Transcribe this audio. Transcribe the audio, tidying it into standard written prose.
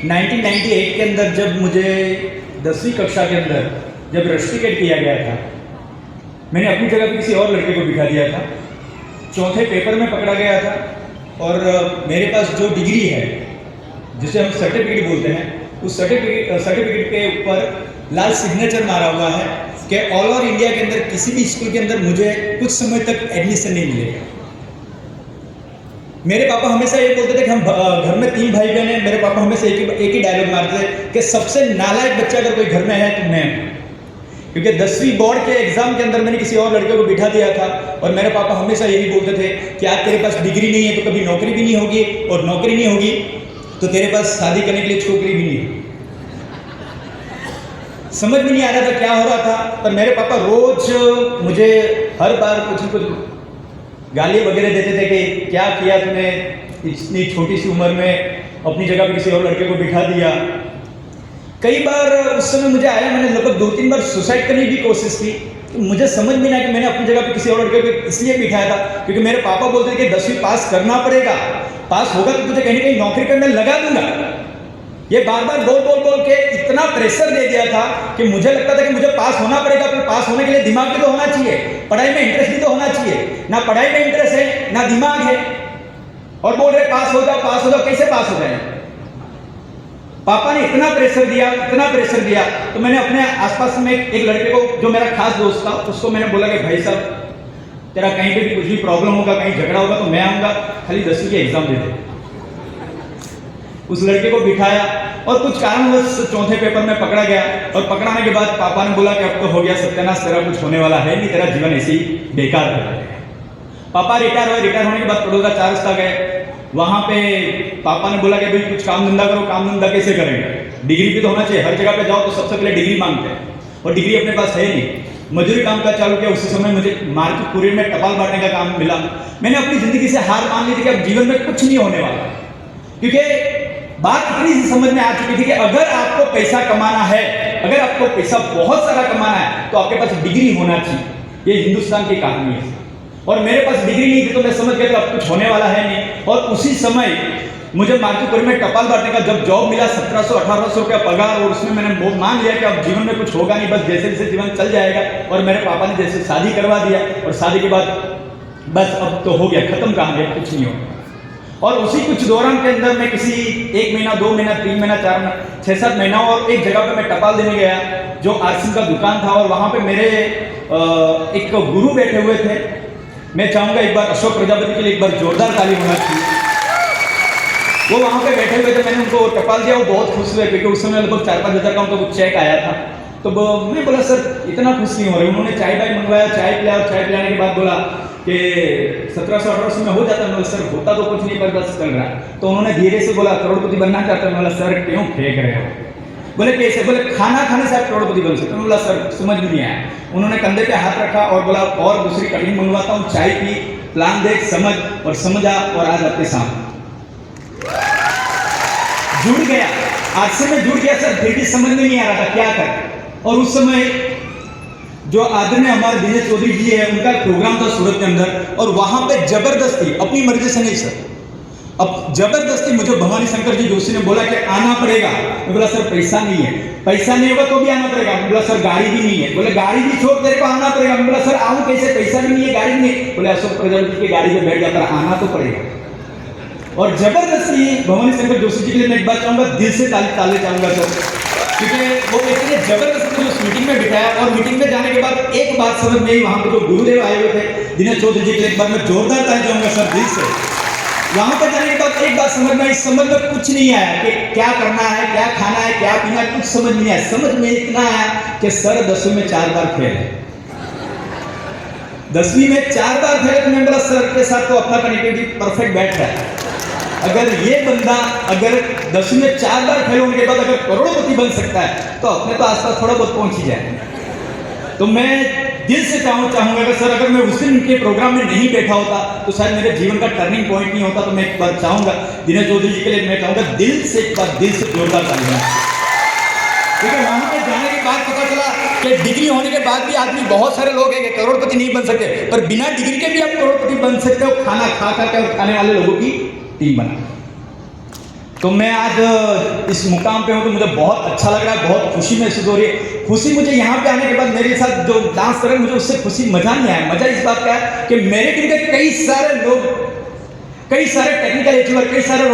1998 के अंदर जब मुझे 10वीं कक्षा के अंदर जब रस्टिकेट किया गया था, मैंने अपनी जगह पे किसी और लड़के को बिठा दिया था। चौथे पेपर में पकड़ा गया था और मेरे पास जो डिग्री है जिसे हम सर्टिफिकेट बोलते हैं, उस सर्टिफिकेट के ऊपर लाल सिग्नेचर मारा हुआ है कि ऑल ओवर इंडिया के अंदर किसी भी स्कूल के अंदर मुझे कुछ समय तक एडमिशन नहीं मिलेगा। मेरे पापा हमेशा ये बोलते थे कि हम घर में 3 भाई बहन हैं। मेरे पापा हमेशा एक ही डायलॉग मारते थे कि सबसे नालायक बच्चा अगर कोई घर में है तो मैं हूं। क्योंकि 10वीं बोर्ड के एग्जाम के अंदर मैंने किसी और लड़के को बिठा दिया था और मेरे पापा हमेशा यही बोलते थे कि आज तेरे पास डिग्री नहीं है तो कभी नौकरी भी नहीं होगी, और नौकरी नहीं होगी तो तेरे पास शादी करने के लिए छोकरी भी नहीं होगी। समझ में नहीं आ रहा था क्या हो रहा था, पर मेरे पापा रोज मुझे हर बार कुछ न कुछ गाली वगैरह देते थे कि क्या किया तूने, इतनी छोटी सी उम्र में अपनी जगह पे किसी और लड़के को बिठा दिया। कई बार उस समय मुझे आया, मैंने लगभग 2-3 बार सुसाइड करने की कोशिश की। तो मुझे समझ में नहीं आया कि मैंने अपनी जगह पे किसी और लड़के को इसलिए बिठाया था क्योंकि मेरे पापा बोलते थे कि 10वीं पास करना पड़ेगा, पास होगा तो तुझे कहीं ना कहीं नौकरी पे मैं लगा दूंगा। ये बार बार बोल के इतना प्रेशर दे दिया था कि मुझे लगता था कि मुझे पास होना पड़ेगा। पर पास होने के लिए दिमाग भी तो होना चाहिए, पढ़ाई में इंटरेस्ट भी तो होना चाहिए। ना पढ़ाई में इंटरेस्ट है ना दिमाग है, और बोल रहे पास हो जाओ, कैसे पास हो जाए। पापा ने इतना प्रेशर दिया तो मैंने अपने आसपास में एक लड़के को, जो मेरा खास दोस्त था, उसको मैंने बोला कि भाई साहब तेरा कहीं पे भी कुछ भी प्रॉब्लम होगा, कहीं झगड़ा होगा तो मैं आऊंगा, खाली 10वीं के एग्जाम दे दे। उस लड़के को बिठाया और कुछ कारणवश चौथे पेपर में पकड़ा गया, और पकड़ाने के बाद पापा ने बोला कि अब तो हो गया सत्यानाश, तेरा कुछ होने वाला है नहीं, तेरा जीवन ऐसे ही बेकार कर देगा। पापा रिटायर हुए, रिटायर होने के बाद बड़ौदा 4 रास्ता गए। वहां पे पापा ने बोला कि भाई कुछ काम धंधा करो। काम धंधा कैसे करेंगे, डिग्री भी तो होना चाहिए। हर जगह पे जाओ तो सबसे पहले डिग्री मांगते हैं, और डिग्री अपने पास है नहीं। मजदूरी काम का चालू किया। उसी समय मुझे मार्केट पूरे में टपाल बांटने का काम मिला। मैंने अपनी जिंदगी से हार मान ली थी कि अब जीवन में कुछ नहीं होने वाला, क्योंकि बात इतनी सी समझ में आ चुकी थी कि अगर आपको पैसा कमाना है, अगर आपको पैसा बहुत सारा कमाना है तो आपके पास डिग्री होना चाहिए। ये हिंदुस्तान की कहानी है, और मेरे पास डिग्री नहीं थी तो मैं समझ गया अब कुछ होने वाला है नहीं। और उसी समय मुझे मार्केटपुर में टपाल बांटने का जब जॉब मिला, 1700-1800 रुपया पगार, और उसमें मैंने मान लिया कि अब जीवन में कुछ होगा नहीं, बस जैसे जैसे जीवन चल जाएगा। और मेरे पापा ने जैसे शादी करवा दिया, और शादी के बाद बस अब तो हो गया, खत्म कहानी, अब कुछ नहीं होगा। और उसी कुछ दौरान के अंदर मैं किसी 1 महीना, 2 महीना, 3 महीना, 4 महीना, 6-7 महीना और एक जगह पे मैं टपाल देने गया जो आरसिंह का दुकान था, और वहां पे मेरे एक गुरु बैठे हुए थे। मैं चाहूंगा एक बार अशोक प्रजापति के लिए एक बार जोरदार ताली होना चाहिए। वो वहां पे बैठे हुए थे, मैंने उनको टपाल दिया, वो बहुत खुश हुए क्योंकि उस समय लगभग 4-5 हज़ार का उनको कुछ चेक आया था। तो मैं बोला सर इतना खुश नहीं हो रहे। उन्होंने चाय बाय मंगवाया, चाय पिलाया, और चाय पिलाने के बाद बोला कि 1700-1800 में हो जाता है। सर होता तो कुछ नहीं, पर बस चल रहा है। तो उन्होंने धीरे से बोला करोड़पति बनना चाहता है। बोला सर क्यों फेंक रहे हो। बोले कैसे, बोले खाना खाने से आप करोड़पति बन सकते। बोला सर समझ में नहीं आया। उन्होंने कंधे पे हाथ रखा और बोला और दूसरी कटिंग मंगवाता हूँ, चाय पी, प्लान देख, समझ, और समझा, और आज आपके सामने जुड़ गया। आज से मैं जुड़ गया सर, फिर भी समझ में नहीं आ रहा था क्या कर। और उस समय जो आदरणीय हमारे दिनेश चौधरी जी है, उनका प्रोग्राम था सूरत के अंदर, और वहां पे जबरदस्ती, अपनी मर्जी से नहीं सर, अब जबरदस्ती मुझे भवानी शंकर जी जोशी ने बोला कि आना पड़ेगा। मैं बोला सर पैसा नहीं है। पैसा नहीं होगा तो भी आना पड़ेगा। मैं बोला सर गाड़ी भी नहीं है। बोले गाड़ी भी छोड़, तेरे को आना पड़ेगा। मैं बोला सर आऊं कैसे, पैसा भी नहीं है, गाड़ी नहीं है। बोले अशोक प्रजापति की गाड़ी में बैठ जाकर आना तो पड़ेगा। और जबरदस्ती भवानी शंकर जोशी जी के लिए मैं एक बात चाहूंगा, दिल से ताले चाहूंगा सर, क्योंकि वो इतने जबरदस्ती मुझे उस मीटिंग में बिठाया। और मीटिंग में जाने के बाद एक बात समझ में आई, वहां पे जो गुरुदेव आए हुए थे दिनेश चौधरी जी के लिए एक बार मैं जोरदार ताली चाहूंगा सर, दिल से। वहां पर जाने के बाद एक बात समझ में आई, समझ में कुछ नहीं आया कि क्या करना है, क्या खाना है, क्या पीना है, कुछ समझ नहीं आया। समझ में इतना आया कि सर 10वीं में 4 बार फेल है। 10वीं में 4 बार फेल। तो मैं बोला सर के साथ तो अपना कनेक्टिविटी परफेक्ट बैठ रहा है। अगर ये बंदा अगर 10वीं में 4 बार फेल होने के बाद अगर करोड़पति बन सकता है तो अपने तो आसपास थोड़ा बहुत पहुंच ही जाए। तो मैं दिल से चाहूंगा कि सर अगर मैं उस दिन के प्रोग्राम में नहीं बैठा होता तो शायद मेरे जीवन का टर्निंग पॉइंट नहीं होता। तो मैं एक बार चाहूंगा दिनेश चौधरी जी के लिए, मैं चाहूंगा दिल से एक बार, दिल से जोरदार ताली। क्योंकि वहां पे जाने के बाद पता चला कि डिग्री होने के बाद भी आदमी, बहुत सारे लोग हैं कि करोड़पति नहीं बन सकते, पर बिना डिग्री के भी आप करोड़पति बन सकते हो, खाना खा खा के और खाने वाले लोगों की टीम बना। तो मैं आज इस मुकाम पे हूँ तो मुझे बहुत अच्छा लग रहा है, बहुत खुशी महसूस हो रही है। खुशी मुझे यहाँ पे आने के बाद मेरे साथ जो डांस कर रहे हैं मुझे उससे खुशी मजा नहीं आया। मजा इस बात का है कि मेरे टीम के कई सारे लोग, कई सारे टेक्निकल अचीवर, कई सारे